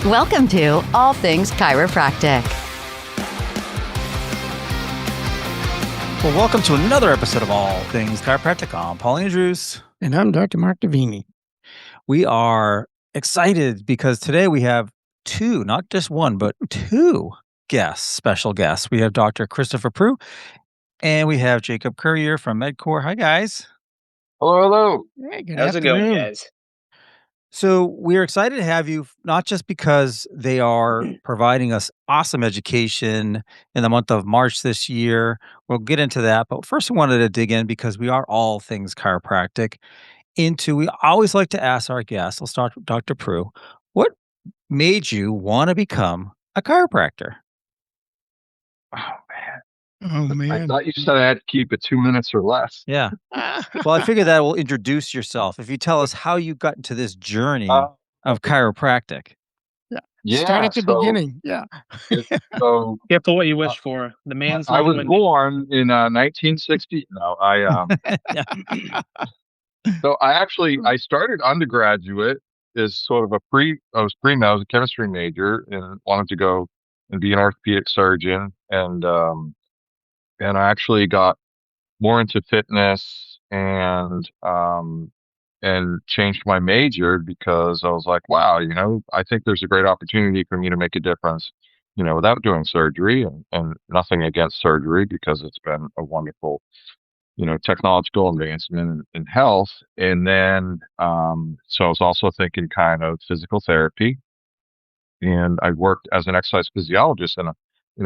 Welcome to All Things Chiropractic. Well, welcome to another episode of All Things Chiropractic. I'm Paul Andrews. And I'm Dr. Mark Davini. We are excited because today we have two, not just one, but two special guests. We have Dr. Christopher Proulx and we have Jacob Currier from MedCor. Hi, guys. Hello. Hey, good How's it going, afternoon. guys? So we're excited to have you, not just because they are providing us awesome education in the month of March this year. We'll get into that. But first, I wanted to dig in because we are all things chiropractic. We always like to ask our guests, let's start with Dr. Proulx, what made you want to become a chiropractor? Oh, I man. thought you said I had to keep it 2 minutes or less. Yeah. Well, I figured that will introduce yourself. If you tell us how you got into this journey of chiropractic. Start at the beginning. Yeah. So Careful what you wish for. The man's I was not born in 1960. No, so I started undergraduate as sort of I was a chemistry major and wanted to go and be an orthopedic surgeon. And I actually got more into fitness and changed my major because I was like, wow, I think there's a great opportunity for me to make a difference, without doing surgery and nothing against surgery because it's been a wonderful, technological advancement in health. And then, so I was also thinking kind of physical therapy, and I worked as an exercise physiologist in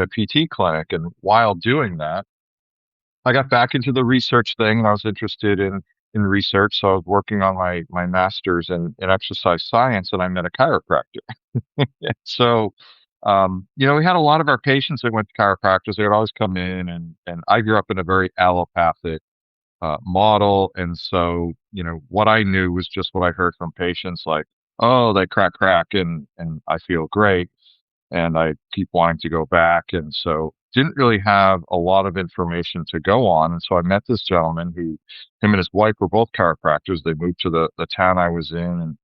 a PT clinic. And while doing that, I got back into the research thing and I was interested in research. So I was working on my master's in exercise science and I met a chiropractor. So, we had a lot of our patients that went to chiropractors. They would always come in and I grew up in a very allopathic model. And so, what I knew was just what I heard from patients like, oh, they crack and I feel great. And I keep wanting to go back. And so didn't really have a lot of information to go on. And so I met this gentleman him and his wife were both chiropractors. They moved to the town I was in.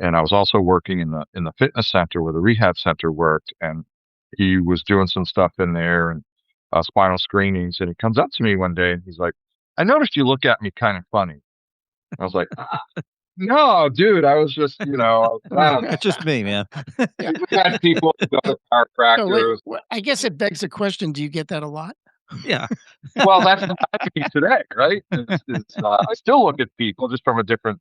And I was also working in the fitness center where the rehab center worked. And he was doing some stuff in there and spinal screenings. And he comes up to me one day and he's like, I noticed you look at me kind of funny. I was like, no, dude, I was just, It's just me, man. We've had people go to chiropractors. I guess it begs the question, do you get that a lot? Yeah. Well, that's what happening today, right? I still look at people just from a different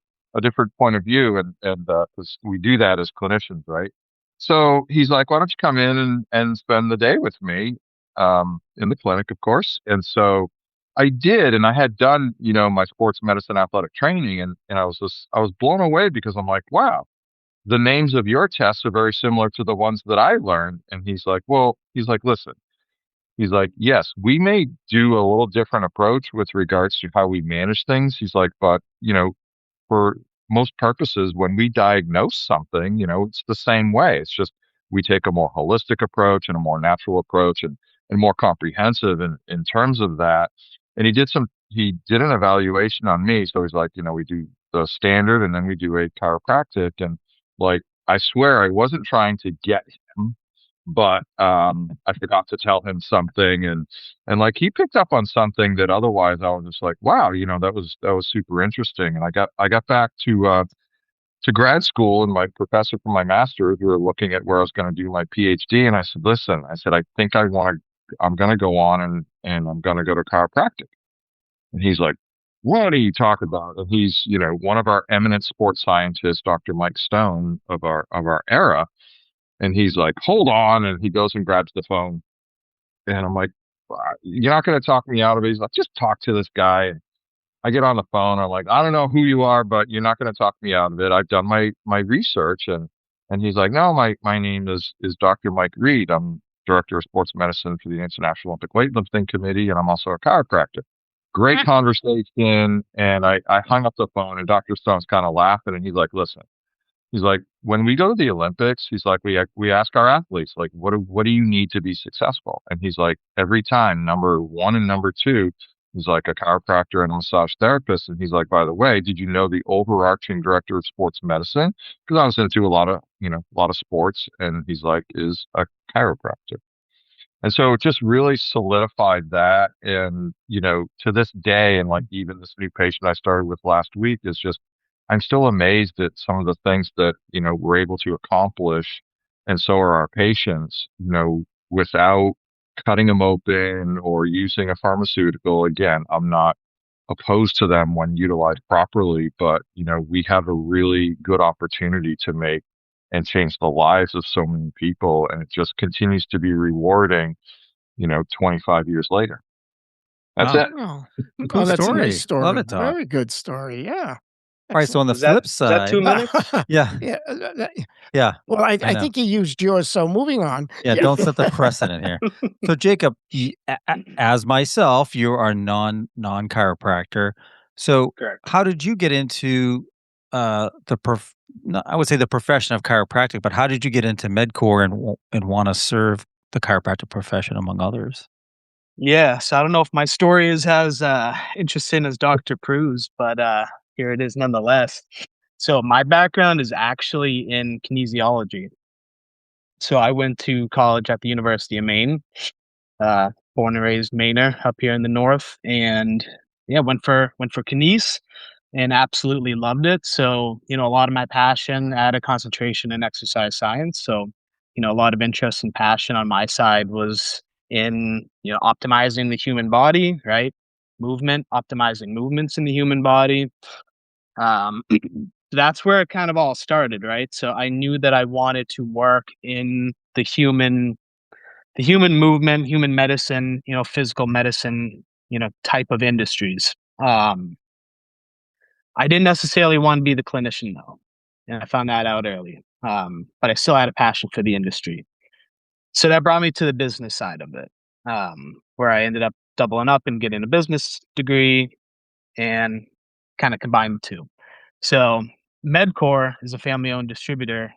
point of view, and because we do that as clinicians, right? So he's like, why don't you come in and spend the day with me in the clinic, of course. And so I did, and I had done, my sports medicine athletic training, and I was blown away because I'm like, wow, the names of your tests are very similar to the ones that I learned. And he's like, listen, he's like, yes, we may do a little different approach with regards to how we manage things. He's like, but for most purposes, when we diagnose something, it's the same way. It's just we take a more holistic approach and a more natural approach and more comprehensive in terms of that. And he did an evaluation on me. So he's like, we do the standard and then we do a chiropractic. And like, I swear I wasn't trying to get him, but I forgot to tell him something. And like, he picked up on something that otherwise I was just like, wow, that was super interesting. And I got back to grad school, and my professor for my master's, we were looking at where I was going to do my PhD. And I said, listen, I think I'm going to go on and I'm going to go to chiropractic. And he's like, what are you talking about? And he's, one of our eminent sports scientists, Dr. Mike Stone of our era. And he's like, hold on. And he goes and grabs the phone. And I'm like, you're not going to talk me out of it. He's like, just talk to this guy. And I get on the phone. I'm like, I don't know who you are, but you're not going to talk me out of it. I've done my research. And he's like, no, my name is Dr. Mike Reed. I'm director of sports medicine for the International Olympic Weightlifting Committee. And I'm also a chiropractor. Great conversation. And I hung up the phone, and Dr. Stone's kind of laughing. And he's like, listen, he's like, when we go to the Olympics, he's like, we ask our athletes, like, what do you need to be successful? And he's like, every time, number one and number two, He's like a chiropractor and a massage therapist. And he's like, by the way, did you know the overarching director of sports medicine? Because I was into a lot of sports. And he's like, is a chiropractor. And so it just really solidified that. And, to this day, and like even this new patient I started with last week is just, I'm still amazed at some of the things that, we're able to accomplish. And so are our patients, without cutting them open or using a pharmaceutical. Again, I'm not opposed to them when utilized properly, but, we have a really good opportunity to make and change the lives of so many people. And it just continues to be rewarding, 25 years later. That's Wow. it. Oh, Cool that's a story. nice story. Love it, Tom. Very good story. Yeah. All right. So on the Is that flip is that 2 side, minutes? yeah, Yeah. yeah, Well, I I know. think you used yours. So moving on. Yeah, don't set the precedent here. So Jacob, as myself, you are non chiropractor. So Correct. how did you get into I would say the profession of chiropractic, but how did you get into MedCor and want to serve the chiropractic profession among others? Yeah, so I don't know if my story is as interesting as Dr. Proulx's, but here it is nonetheless. So my background is actually in kinesiology. So I went to college at the University of Maine, born and raised Mainer up here in the north, and yeah, went for kines and absolutely loved it. So, a lot of my passion, I had a concentration in exercise science. So, a lot of interest and passion on my side was in, optimizing the human body, right? Movement, optimizing movements in the human body. So that's where it kind of all started, right? So I knew that I wanted to work in the human movement, human medicine, physical medicine, type of industries. I didn't necessarily want to be the clinician though, and I found that out early. But I still had a passion for the industry, so that brought me to the business side of it, where I ended up doubling up and getting a business degree and kind of combined the two. So MedCor is a family-owned distributor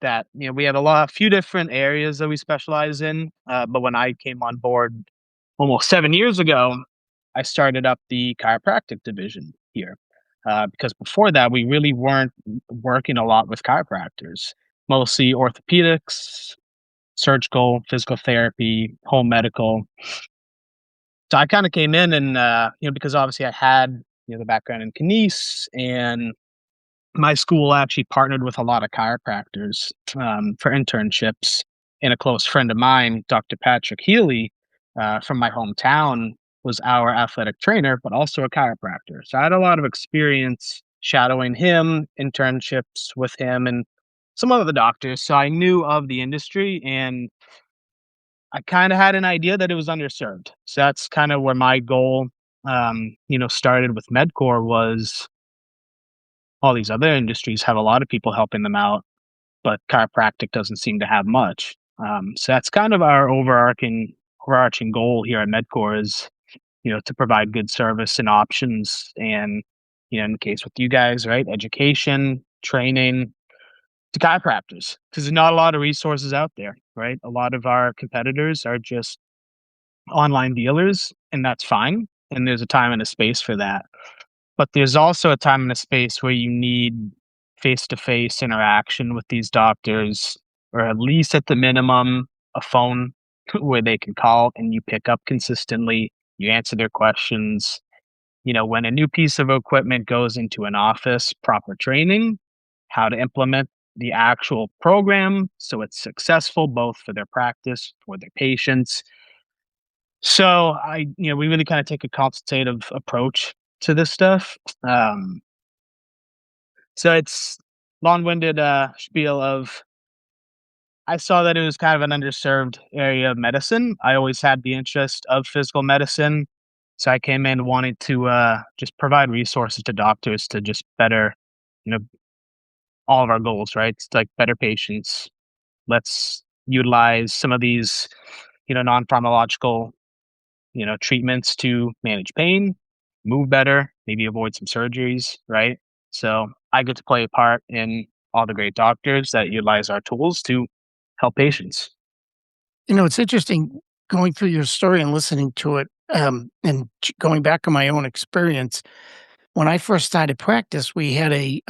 that we have a few different areas that we specialize in. But when I came on board almost 7 years ago, I started up the chiropractic division here. Because before that, we really weren't working a lot with chiropractors, mostly orthopedics, surgical, physical therapy, home medical. So I kind of came in and, because obviously I had, the background in kines, and my school actually partnered with a lot of chiropractors for internships. And a close friend of mine, Dr. Patrick Healy, from my hometown, was our athletic trainer, but also a chiropractor. So I had a lot of experience shadowing him, internships with him, and some other doctors. So I knew of the industry, and I kind of had an idea that it was underserved. So that's kind of where my goal, started with MedCor was all these other industries have a lot of people helping them out, but chiropractic doesn't seem to have much. So that's kind of our overarching goal here at MedCor is, to provide good service and options, and in the case with you guys, right, education, training to chiropractors, because there's not a lot of resources out there, right? A lot of our competitors are just online dealers, and that's fine. And there's a time and a space for that. But there's also a time and a space where you need face-to-face interaction with these doctors, or at least at the minimum, a phone where they can call and you pick up consistently, you answer their questions. When a new piece of equipment goes into an office, proper training, how to implement the actual program so it's successful both for their practice, for their patients. So we really kind of take a consultative approach to this stuff. So it's long-winded spiel of I saw that it was kind of an underserved area of medicine. I always had the interest of physical medicine, so I came in wanting to just provide resources to doctors to just better, you know, all of our goals. Right, it's like better patients. Let's utilize some of these, non-pharmacological treatments to manage pain, move better, maybe avoid some surgeries, right? So I get to play a part in all the great doctors that utilize our tools to help patients. It's interesting going through your story and listening to it. going back to my own experience, when I first started practice, we had a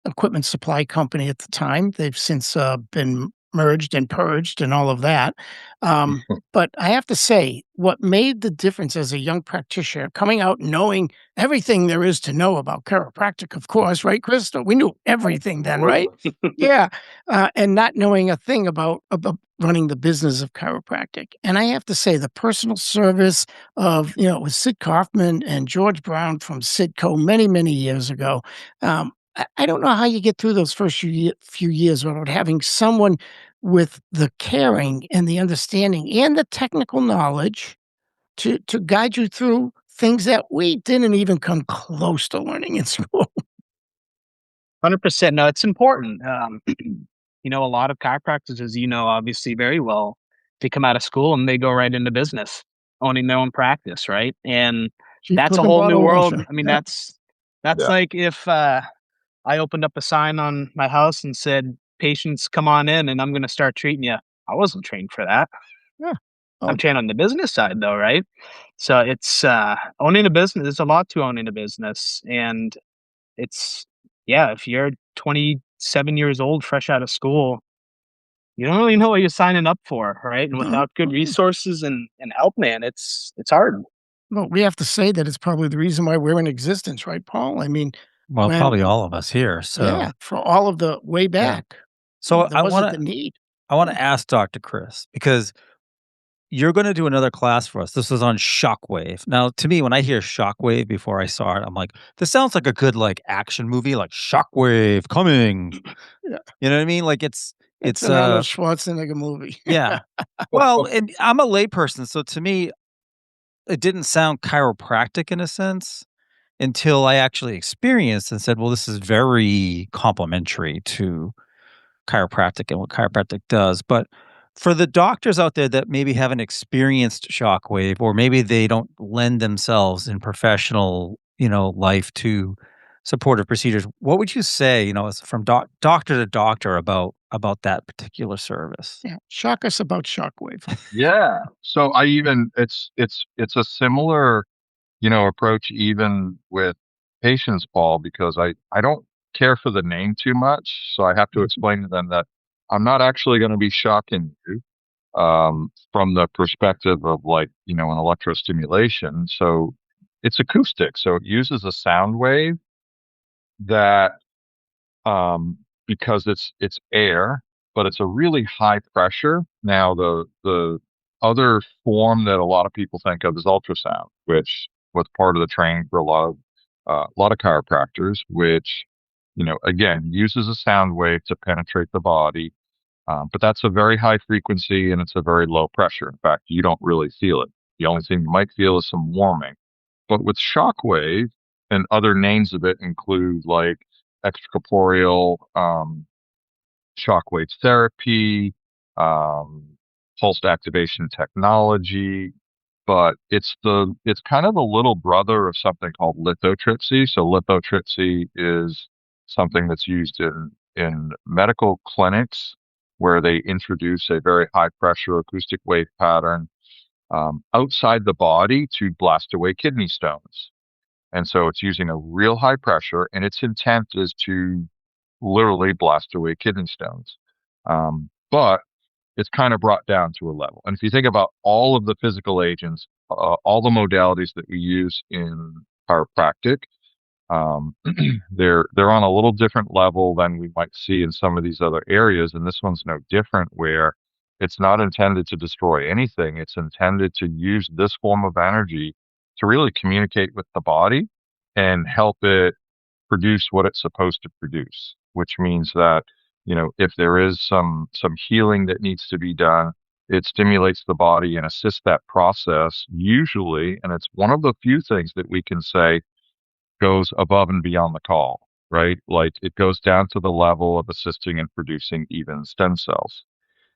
equipment supply company at the time. They've since been merged and purged and all of that. But I have to say, what made the difference as a young practitioner coming out knowing everything there is to know about chiropractic, of course, right, Crystal? We knew everything then, right? Yeah. And not knowing a thing about running the business of chiropractic. And I have to say, the personal service of, it was Sid Kaufman and George Brown from Sidco many, many years ago. I don't know how you get through those first few years without having someone with the caring and the understanding and the technical knowledge to guide you through things that we didn't even come close to learning in school. 100%. No, it's important. A lot of chiropractors, as you know, obviously very well, they come out of school and they go right into business, owning their own practice, right? And Chief that's a Cook and whole new bottle world. washer. I mean, Yeah. that's Yeah. like if I opened up a sign on my house and said, "Patients, come on in, and I'm going to start treating you." I wasn't trained for that. Yeah. I'm Oh, trained on the business side, though, right? So it's owning a business. There's a lot to owning a business, and it's yeah. If you're 27 years old, fresh out of school, you don't really know what you're signing up for, right? And mhm, without good mhm. resources and help, man, it's hard. Well, we have to say that it's probably the reason why we're in existence, right, Paul? I mean, Well, when probably all of us here. yeah, So, for all of the way yeah. back, So there wasn't the need. I want Yeah. to ask Dr. Chris because you're going to do another class for us. This is on Shockwave. Now, to me, when I hear Shockwave before I saw it, I'm like, this sounds like a good like action movie, like Shockwave coming. Yeah. You know what I mean? Like It's it's an Arnold Schwarzenegger movie. yeah. Well, and I'm a layperson, so to me, it didn't sound chiropractic in a sense until I actually experienced and said, well, this is very complementary to chiropractic and what chiropractic does. But for the doctors out there that maybe haven't experienced shockwave, or maybe they don't lend themselves in professional, life to supportive procedures, what would you say, as from doctor to doctor about that particular service? Yeah. Shock us about Shockwave. Yeah. So I even it's a similar, approach even with patients, Paul, because I don't care for the name too much. So I have to explain to them that I'm not actually going to be shocking you from the perspective of like, an electrostimulation. So it's acoustic. So it uses a sound wave that because it's air, but it's a really high pressure. Now the other form that a lot of people think of is ultrasound, which was part of the training for a lot of chiropractors, which again uses a sound wave to penetrate the body. But that's a very high frequency and it's a very low pressure. In fact, you don't really feel it. The only thing you might feel is some warming. But with shockwave and other names of it include like extracorporeal shockwave therapy, um, pulsed activation technology, but it's kind of the little brother of something called lithotripsy. So lithotripsy is something that's used in medical clinics where they introduce a very high pressure acoustic wave pattern outside the body to blast away kidney stones. And so it's using a real high pressure, and its intent is to literally blast away kidney stones. But it's kind of brought down to a level. And if you think about all of the physical agents, all the modalities that we use in chiropractic, they're on a little different level than we might see in some of these other areas. And this one's no different, where it's not intended to destroy anything. It's intended to use this form of energy to really communicate with the body and help it produce what it's supposed to produce, which means that, if there is some healing that needs to be done, it stimulates the body and assists that process usually. And it's one of the few things that we can say goes above and beyond the call, right? Like it goes down to the level of assisting in producing even stem cells.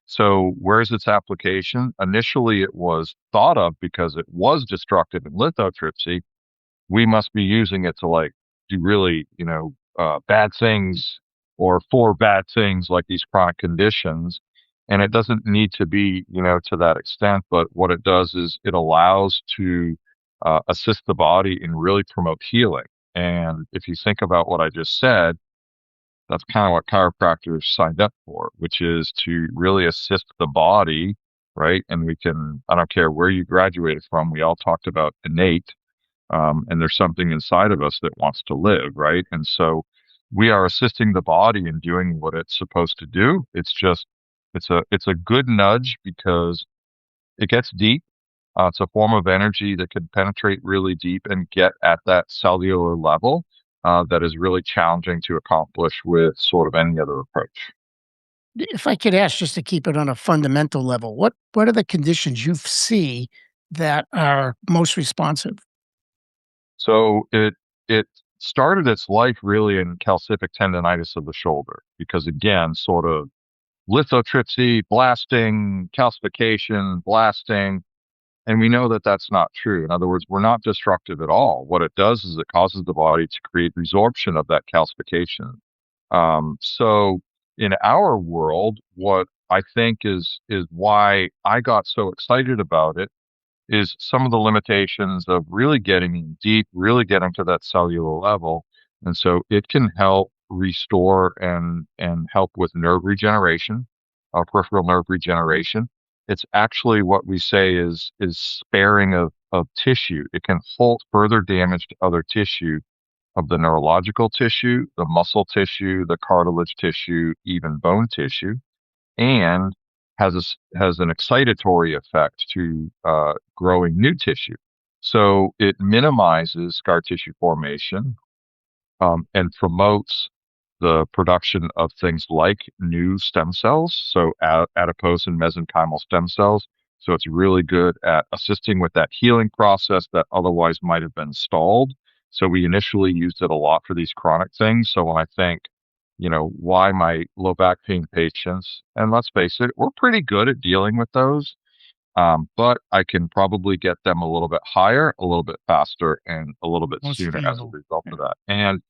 So where's its application? Initially, it was thought of because it was destructive in lithotripsy. We must be using it to like do really, bad things or for bad things like these chronic conditions. And it doesn't need to be, to that extent, but what it does is it allows to assist the body and really promote healing. And if you think about what I just said, that's kind of what chiropractors signed up for, which is to really assist the body, right? And I don't care where you graduated from, we all talked about innate, and there's something inside of us that wants to live, right? And so we are assisting the body in doing what it's supposed to do. It's a good nudge because it gets deep. It's a form of energy that can penetrate really deep and get at that cellular level that is really challenging to accomplish with sort of any other approach. If I could ask, just to keep it on a fundamental level, what are the conditions you see that are most responsive? So it started its life really in calcific tendinitis of the shoulder because again, sort of lithotripsy, blasting, calcification, blasting. And we know that that's not true. In other words, we're not destructive at all. What it does is it causes the body to create resorption of that calcification. So in our world, what I think is why I got so excited about it is some of the limitations of really getting in deep, really getting to that cellular level. And so it can help restore and help with nerve regeneration, peripheral nerve regeneration. It's actually what we say is sparing of tissue. It can halt further damage to other tissue of the neurological tissue, the muscle tissue, the cartilage tissue, even bone tissue, and has an excitatory effect to growing new tissue. So it minimizes scar tissue formation and promotes the production of things like new stem cells, so adipose and mesenchymal stem cells. So it's really good at assisting with that healing process that otherwise might have been stalled. So we initially used it a lot for these chronic things. So when I think, why my low back pain patients, and let's face it, we're pretty good at dealing with those. But I can probably get them a little bit higher, a little bit faster, and a little bit Most sooner as a stable. result of that. And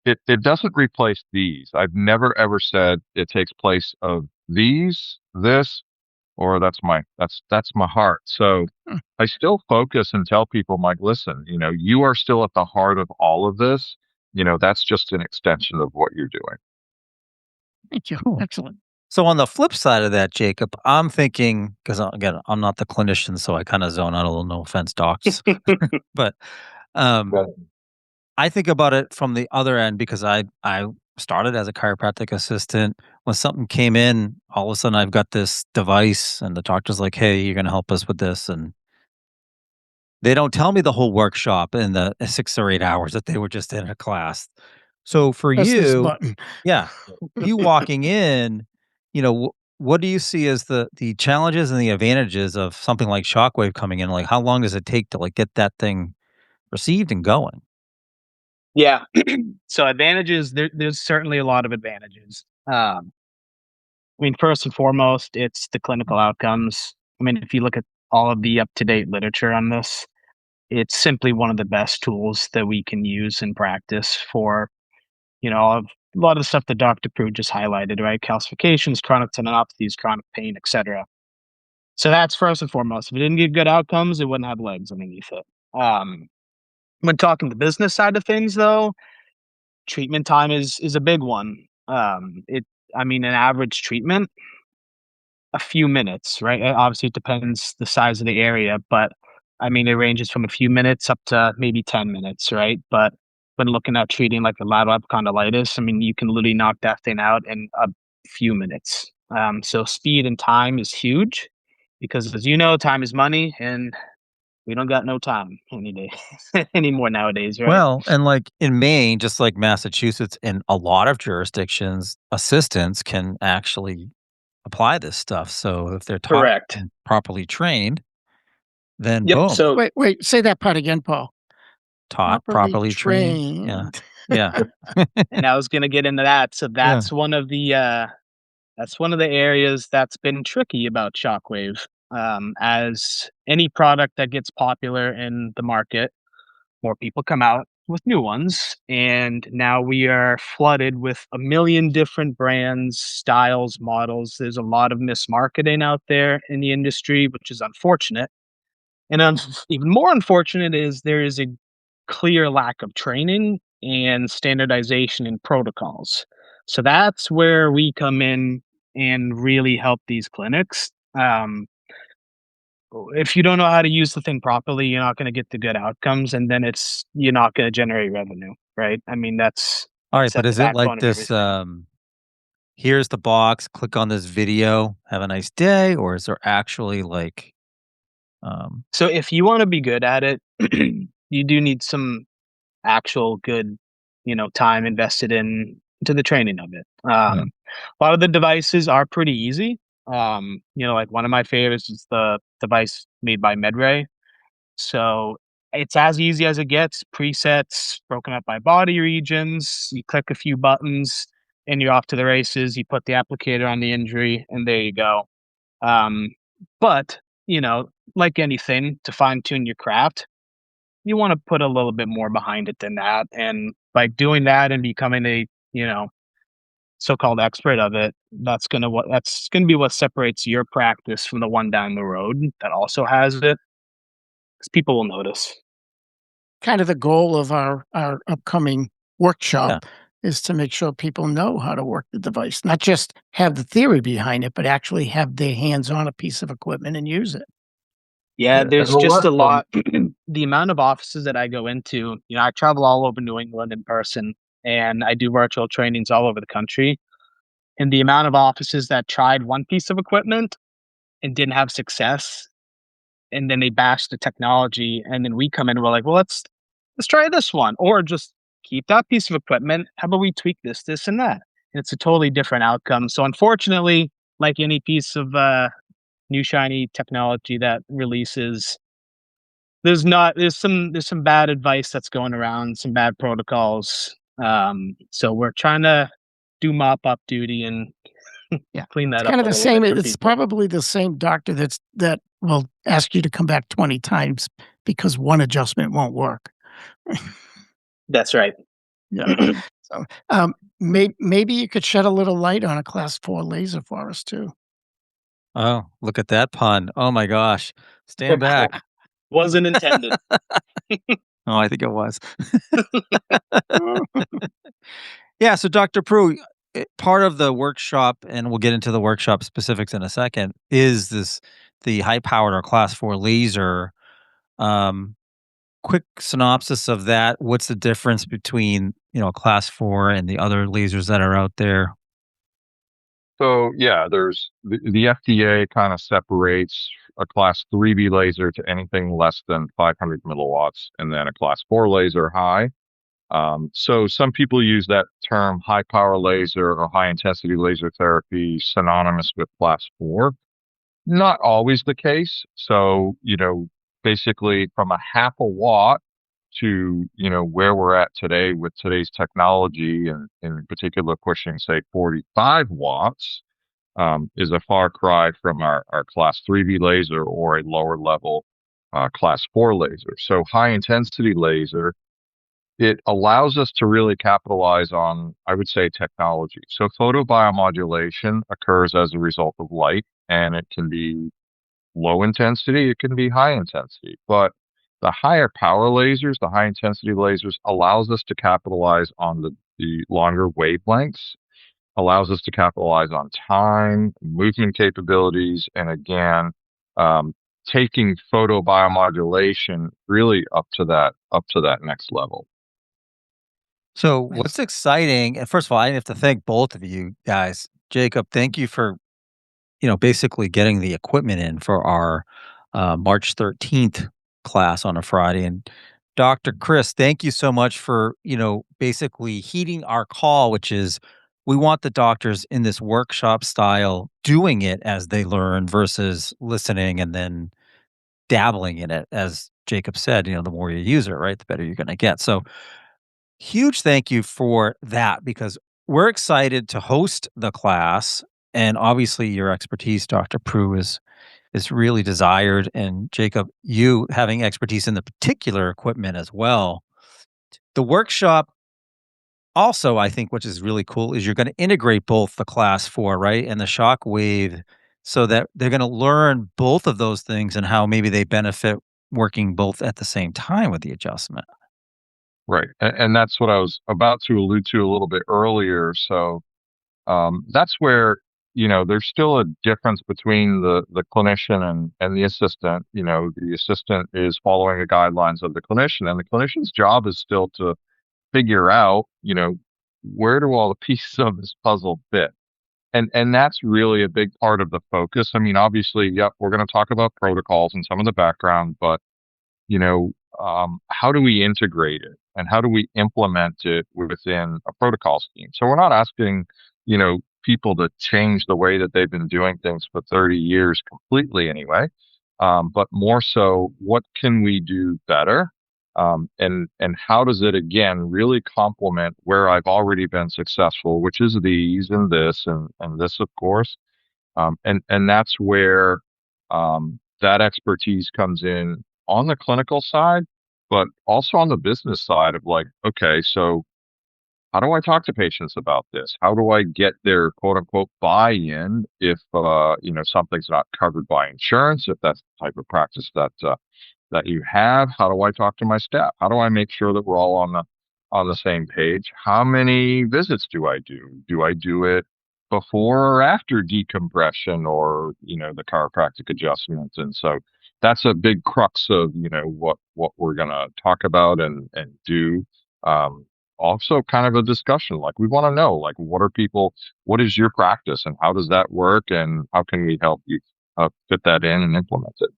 it doesn't replace these. I've never ever said it takes place of this, or that's my heart. So Hmm. I still focus and tell people, Mike, listen, you are still at the heart of all of this. That's just an extension of what you're doing. Thank you. Cool. Excellent. So on the flip side of that, Jacob, I'm thinking because again, I'm not the clinician, so I kind of zone out a little. No offense, docs, but um, Right. I think about it from the other end because I started as a chiropractic assistant. When something came in, all of a sudden I've got this device, and the doctor's like, "Hey, you're going to help us with this," and they don't tell me the whole workshop in the 6 or 8 hours that they were just in a class. So for Press this you, button. yeah, you walking in, what do you see as the challenges and the advantages of something like Shockwave coming in? Like, how long does it take to like get that thing received and going? Yeah. So advantages, there's certainly a lot of advantages. I mean, first and foremost, it's the clinical outcomes. I mean, if you look at all of the up-to-date literature on this, it's simply one of the best tools that we can use in practice for, a lot of the stuff that Dr. Proulx just highlighted, right? Calcifications, chronic tendinopathies, chronic pain, etc. So that's first and foremost. If it didn't give good outcomes, it wouldn't have legs underneath it. When talking the business side of things, though, treatment time is a big one. I mean, an average treatment, a few minutes, right? Obviously, it depends the size of the area, but I mean, it ranges from a few minutes up to maybe 10 minutes, right? But when looking at treating like a lateral epicondylitis, I mean, you can literally knock that thing out in a few minutes. So speed and time is huge because, as you know, time is money, and we don't got no time any day anymore nowadays, right? Well, and like in Maine, just like Massachusetts, in a lot of jurisdictions, assistants can actually apply this stuff. So if they're taught Correct. and properly trained, then Yep. boom, So Wait, say that part again, Paul. taught, Properly properly trained. Yeah. trained. Yeah. and I was gonna get into that. So Yeah. that's one of the areas that's been tricky about Shockwave. As any product that gets popular in the market, more people come out, with new ones, and now we are flooded with a million different brands, styles, models. There's a lot of mismarketing out there in the industry, which is unfortunate. And even more unfortunate is there is a clear lack of training and standardization in protocols. So that's where we come in and really help these clinics. If you don't know how to use the thing properly, you're not going to get the good outcomes, and then you're not going to generate revenue, right? I mean, All right, that's but at the is it like backbone of this, everything. here's the box, click on this video, have a nice day, or is there actually like, um So if you want to be good at it, you do need some actual good, time invested into the training of it. Yeah. A lot of the devices are pretty easy. Like one of my favorites is the device made by MedRay. So it's as easy as it gets. Presets broken up by body regions. You click a few buttons, and you're off to the races. You put the applicator on the injury, and there you go. Um, but like anything, to fine tune your craft, you want to put a little bit more behind it than that. And by doing that and becoming a so-called expert of it, that's gonna be what separates your practice from the one down the road that also has it, because people will notice. Kind of the goal of our upcoming Yeah. workshop is to make sure people know how to work the device, not just have the theory behind it, but actually have their hands on a piece of equipment and use it. Yeah, Yeah. there's Well, just what, a lot. The amount of offices that I go into, I travel all over New England in person, and I do virtual trainings all over the country. And the amount of offices that tried one piece of equipment and didn't have success, and then they bash the technology, and then we come in and we're like, well, let's try this one, or just keep that piece of equipment. How about we tweak this and that? And it's a totally different outcome. So unfortunately, like any piece of new shiny technology that releases, there's some bad advice that's going around, some bad protocols. So we're trying to do mop up duty and Yeah. clean It's that up kind a of the little bit same for it's people. probably the same doctor that will ask you to come back 20 times because one adjustment won't work. That's right. Yeah. So, maybe you could shed a little light on a Class 4 laser for us too. Oh, look at that pun. Oh my gosh. Stand back. Wasn't intended. Oh, I think it was. Yeah, so Dr. Proulx, part of the workshop, and we'll get into the workshop specifics in a second, is the high powered or class 4 laser. Um, Quick synopsis of that. What's the difference between, a class 4 and the other lasers that are out there? so yeah, there's the FDA kind of separates a class 3B laser to anything less than 500 milliwatts, and then a class 4 laser high. So some people use that term high power laser or high intensity laser therapy synonymous with class 4. Not always the case. So, basically from a half a watt to, where we're at today with today's technology and in particular pushing, say, 45 watts, is a far cry from our class 3B laser or a lower level class 4 laser. So high intensity laser, it allows us to really capitalize on, I would say, technology. So photobiomodulation occurs as a result of light, and it can be low intensity, it can be high intensity. But the higher power lasers, the high intensity lasers, allows us to capitalize on the longer wavelengths, allows us to capitalize on time, movement capabilities, and again, um, taking photobiomodulation really up to that next level. So Nice. what's exciting, and first of all, I have to thank both of you guys. Jacob, thank you for, basically getting the equipment in for our March 13th class on a Friday. And Dr. Chris, thank you so much for, basically heeding our call, which is we want the doctors in this workshop style doing it as they learn versus listening and then dabbling in it. As Jacob said, the more you use it, right, the better you're going to get. So huge thank you for that because we're excited to host the class. And obviously, your expertise, Dr. Proulx, is really desired. And Jacob, you having expertise in the particular equipment as well, The workshop also, I think, which is really cool, is you're going to integrate both the class 4, right, and the Shockwave so that they're going to learn both of those things and how maybe they benefit working both at the same time with the adjustment. Right. And that's what I was about to allude to a little bit earlier. So that's where, there's still a difference between the clinician and the assistant. The assistant is following the guidelines of the clinician, and the clinician's job is still to figure out, where do all the pieces of this puzzle fit? And that's really a big part of the focus. I mean, obviously, yep, we're going to talk about protocols and some of the background, but how do we integrate it and how do we implement it within a protocol scheme? So we're not asking, people to change the way that they've been doing things for 30 years completely anyway. But more so, what can we do better? And how does it again really complement where I've already been successful, which is these and this and this, of course. And that's where that expertise comes in on the clinical side, but also on the business side of like, okay, so how do I talk to patients about this? How do I get their quote unquote buy-in if something's not covered by insurance, if that's the type of practice that you have? How do I talk to my staff? How do I make sure that we're all on the same page? How many visits do I do? Do I do it before or after decompression or, the chiropractic adjustments? And so that's a big crux of, what we're going to talk about and do. Also kind of a discussion, like we want to know, like, what is your practice and how does that work? And how can we help you fit that in and implement it?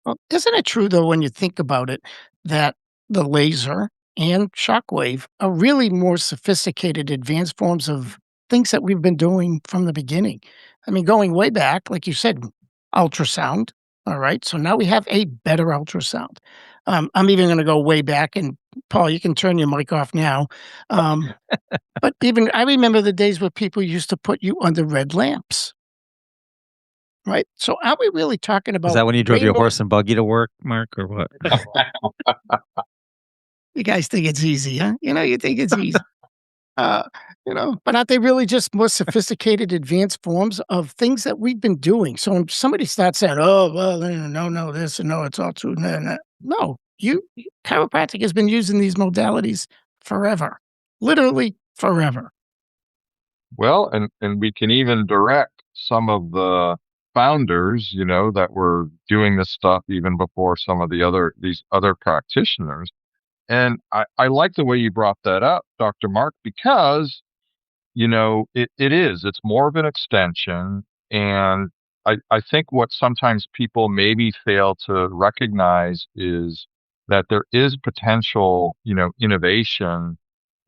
Well, isn't it true, though, when you think about it, that the laser and shockwave are really more sophisticated, advanced forms of things that we've been doing from the beginning? I mean, going way back, like you said, ultrasound. All right. So now we have a better ultrasound. I'm even going to go way back. And Paul, you can turn your mic off now. But even I remember the days where people used to put you under red lamps. Right. So are we really talking about Is that when you drove way your more- horse and buggy to work, Mark, or what? You guys think it's easy, huh? You think it's easy. But aren't they really just more sophisticated, advanced forms of things that we've been doing? So when somebody starts saying, "Oh, well, no, this and no, it's all true," no, chiropractic has been using these modalities forever, literally forever. Well, and we can even direct some of the founders, that were doing this stuff even before some of these other practitioners. And I like the way you brought that up, Dr. Mark, because, it's more of an extension. And I think what sometimes people maybe fail to recognize is that there is potential, innovation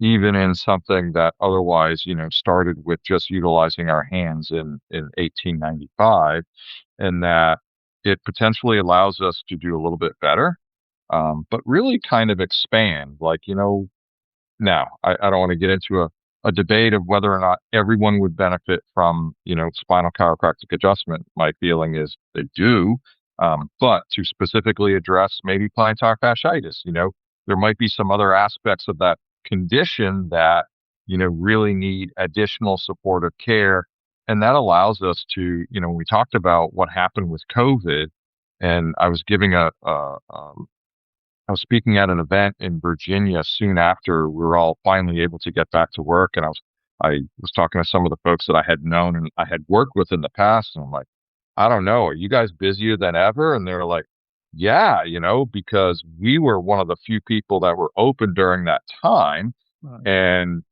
even in something that otherwise, started with just utilizing our hands in 1895, and that it potentially allows us to do a little bit better, but really kind of expand. Like, now I don't want to get into a debate of whether or not everyone would benefit from, spinal chiropractic adjustment. My feeling is they do, but to specifically address maybe plantar fasciitis, there might be some other aspects of that condition that, really need additional supportive care. And that allows us to, when we talked about what happened with COVID, and I was giving I was speaking at an event in Virginia soon after we were all finally able to get back to work. And I was talking to some of the folks that I had known and I had worked with in the past. And I'm like, I don't know, are you guys busier than ever? And they're like, yeah, because we were one of the few people that were open during that time. Right. And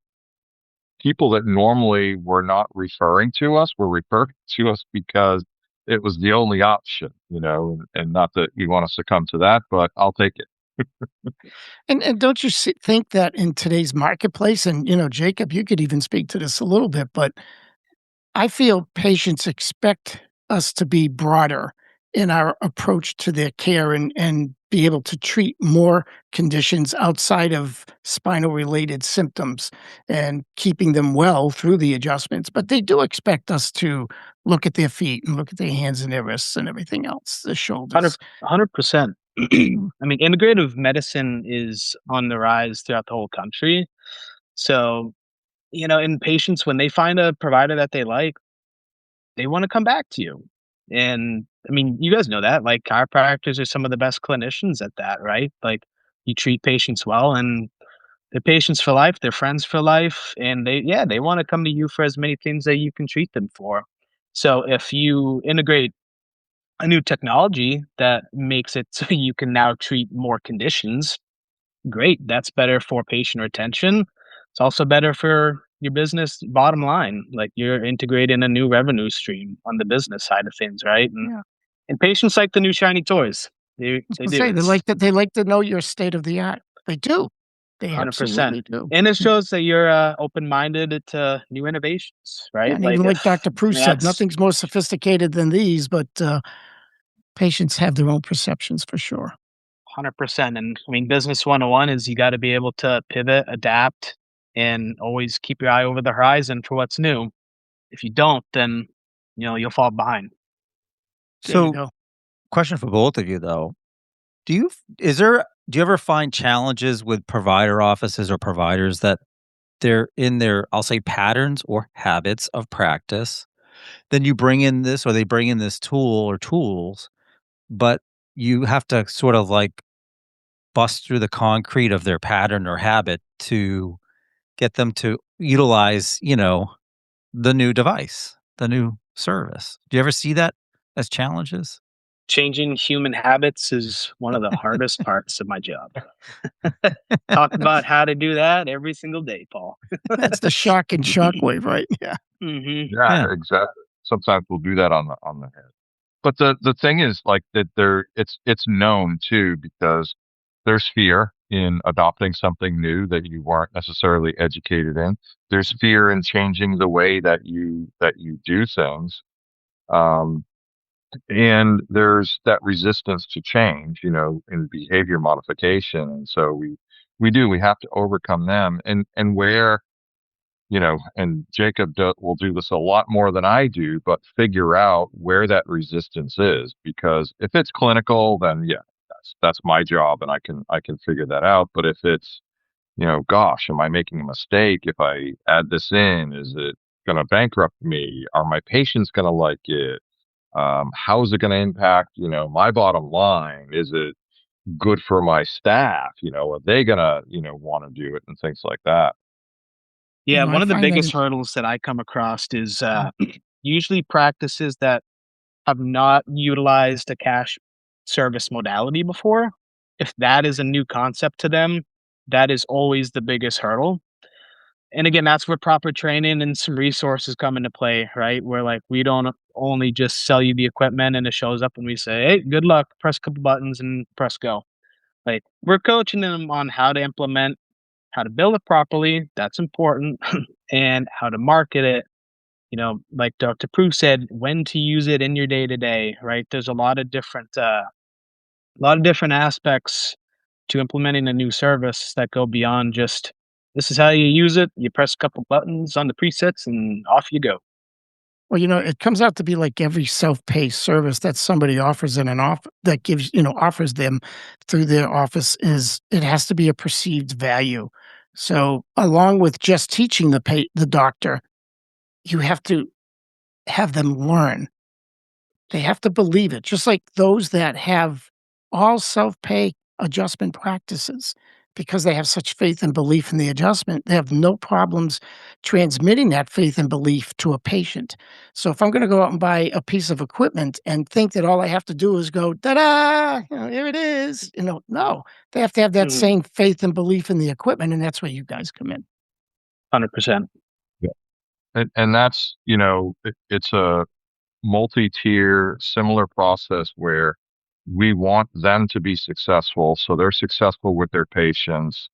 people that normally were not referring to us were referring to us because it was the only option, and not that you want to succumb to that, but I'll take it. And don't you think that in today's marketplace, and Jacob, you could even speak to this a little bit, but I feel patients expect us to be broader in our approach to their care and be able to treat more conditions outside of spinal related symptoms and keeping them well through the adjustments. But they do expect us to look at their feet and look at their hands and their wrists and everything else, the shoulders. 100%. I mean, integrative medicine is on the rise throughout the whole country. So, in patients, when they find a provider that they like, they want to come back to you. And I mean, you guys know that, like, chiropractors are some of the best clinicians at that, right? Like, you treat patients well, and they're patients for life, they're friends for life, and they want to come to you for as many things that you can treat them for. So if you integrate a new technology that makes it so you can now treat more conditions, great. That's better for patient retention. It's also better for your business bottom line. Like, you're integrating a new revenue stream on the business side of things, right? And Yeah. and patients like the new shiny toys. I was They gonna do. say, It's they like to know your state of the art. They do. They 100%. absolutely do. And it shows that you're open-minded to new innovations, Yeah, right? and Like, even like Dr. I Proulx mean, said, that's nothing's more sophisticated than these, but, patients have their own perceptions for sure. 100%. And I mean, business 101 is you got to be able to pivot, adapt, and always keep your eye over the horizon for what's new. If you don't, then you'll fall behind. There you So, go. question for both of you though. Do you ever find challenges with provider offices or providers that they're in their, I'll say, patterns or habits of practice? Then you bring in this, or they bring in this tool or tools, but you have to sort of like bust through the concrete of their pattern or habit to get them to utilize, the new device, the new service. Do you ever see that as challenges? Changing human habits is one of the hardest parts of my job. Talk about how to do that every single day, Paul. That's the shock and shockwave, right? Yeah. Hmm. Yeah, Yeah. exactly. Sometimes we'll do that on the head. But the thing is, like, that it's known too, because there's fear in adopting something new that you weren't necessarily educated in. There's fear in changing the way that you do things. Um, and there's that resistance to change, in behavior modification. And so we have to overcome them. And where, and Jacob will do this a lot more than I do, but figure out where that resistance is. Because if it's clinical, then yeah, that's my job, and I can figure that out. But if it's, gosh, am I making a mistake if I add this in? Is it going to bankrupt me? Are my patients going to like it? How is it going to impact, my bottom line? Is it good for my staff? Are they going to, want to do it, and things like that? Yeah, I one of the find that biggest hurdles that I come across is usually practices that have not utilized a cash service modality before. If that is a new concept to them, that is always the biggest hurdle. And again, that's where proper training and some resources come into play, right? Where, like, we don't only just sell you the equipment and it shows up and we say, hey, good luck, press a couple buttons and press go. Like, we're coaching them on how to implement, how to build it properly. That's important. And how to market it. Like Dr. Prue said, when to use it in your day to day, right? There's a lot of different aspects to implementing a new service that go beyond just, this is how you use it. You press a couple buttons on the presets and off you go. Well, it comes out to be like every self-paced service that somebody offers in an off that gives, offers them through their office is it has to be a perceived value. So along with just teaching the doctor, you have to have them learn. They have to believe it, just like those that have all self-pay adjustment practices, because they have such faith and belief in the adjustment, they have no problems transmitting that faith and belief to a patient. So if I'm gonna go out and buy a piece of equipment and think that all I have to do is go, "Ta-da! Here it is," no, they have to have that Mhm. same faith and belief in the equipment, and that's where you guys come in. 100%. Yeah. And that's, it's a multi-tier similar process where we want them to be successful, so they're successful with their patients.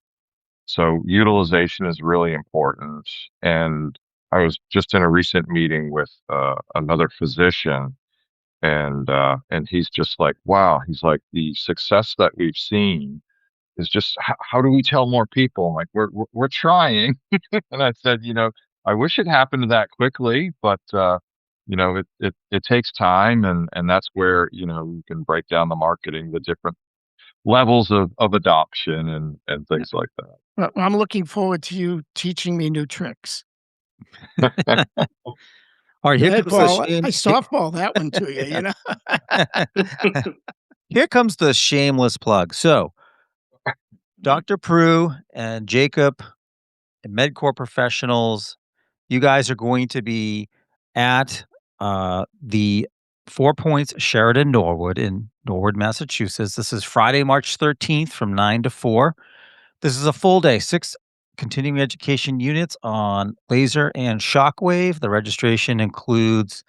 So utilization is really important. And I was just in a recent meeting with another physician, and he's just like, wow, he's like, the success that we've seen is just, how do we tell more people? I'm like, we're trying. And I said, I wish it happened that quickly, but it takes time, and that's where, you can break down the marketing, the different levels of adoption and things like that. Well, I'm looking forward to you teaching me new tricks. All right, here Go ahead, comes the Paul. I shame. softball that one to you, you know? Here comes the shameless plug. So, Dr. Proulx and Jacob and MedCor professionals, you guys are going to be at the 4 Points Sheridan Norwood in Norwood, Massachusetts. This is Friday, March 13th from 9 to 4. This is a full day, 6 continuing education units on laser and shockwave. The registration includes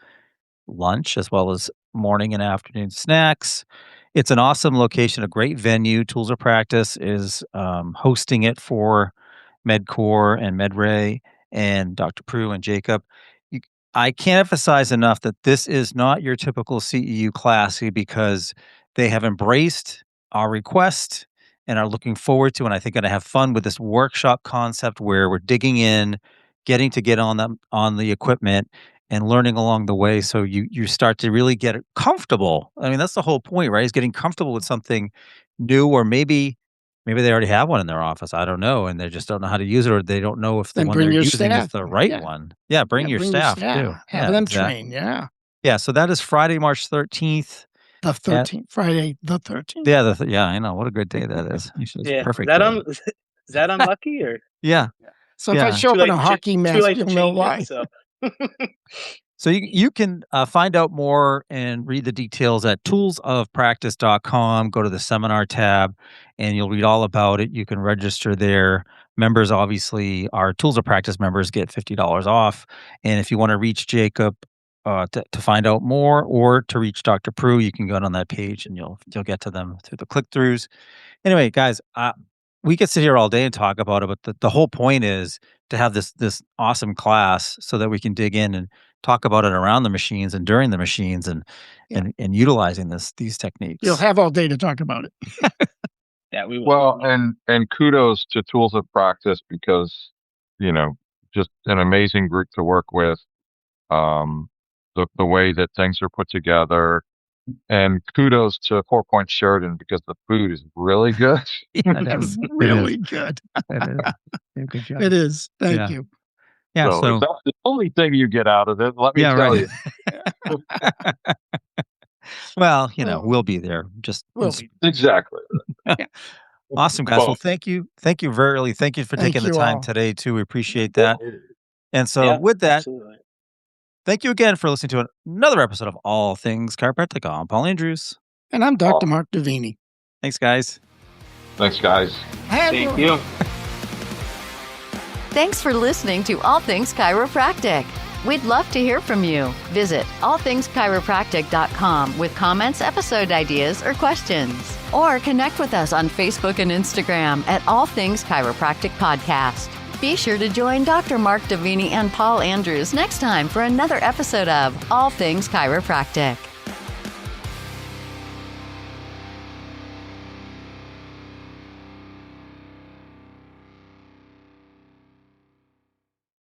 lunch as well as morning and afternoon snacks. It's an awesome location, a great venue. Tools of Practice is hosting it for MedCor and MedRay and Dr. Proulx and Jacob. I can't emphasize enough that this is not your typical CEU class because they have embraced our request and are looking forward to, and I think going to have fun with this workshop concept where we're digging in, getting to get on the equipment and learning along the way. So you start to really get comfortable. I mean, that's the whole point, right? Is getting comfortable with something new, or maybe they already have one in their office. I don't know. And they just don't know how to use it, or they don't know if the Then one bring they're your using is staff. the right Yeah. one. Yeah. Bring your staff too. Have Yeah, them exactly. train. Yeah. Yeah. So that is Friday, March 13th. The 13th, Friday, the 13th. Yeah. Yeah. I know. What a good day that is. It's Yeah. perfect. Is that unlucky or? Yeah. So if I show up in a hockey too mask, late to you'll know change why. it, so. So you can find out more and read the details at toolsofpractice.com. Go to the seminar tab and you'll read all about it. You can register there. Members, obviously, our Tools of Practice members get $50 off. And if you want to reach Jacob to find out more, or to reach Dr. Proulx, you can go on that page and you'll get to them through the click-throughs. Anyway, guys, we could sit here all day and talk about it, but the whole point is to have this awesome class so that we can dig in and talk about it around the machines and during the machines and utilizing these techniques. You'll have all day to talk about it. Yeah, we will. Well, and kudos to Tools of Practice because, just an amazing group to work with. The way that things are put together, and kudos to 4 Point Sheridan because the food is really good. It's really good. Good job. It is. Thank you. Yeah. So if that's the only thing you get out of it, let me tell you. Well, we'll be there. Exactly. Awesome, guys. Well, thank you. Thank you Thank you for taking the time today too. We appreciate that. And so with that, absolutely. Thank you again for listening to another episode of All Things Chiropractic. I'm Paul Andrews. And I'm Dr. Mark Davini. Thanks, guys. Thanks, guys. Thank you. Thanks for listening to All Things Chiropractic. We'd love to hear from you. Visit allthingschiropractic.com with comments, episode ideas, or questions. Or connect with us on Facebook and Instagram at All Things Chiropractic Podcast. Be sure to join Dr. Mark Davini and Paul Andrews next time for another episode of All Things Chiropractic.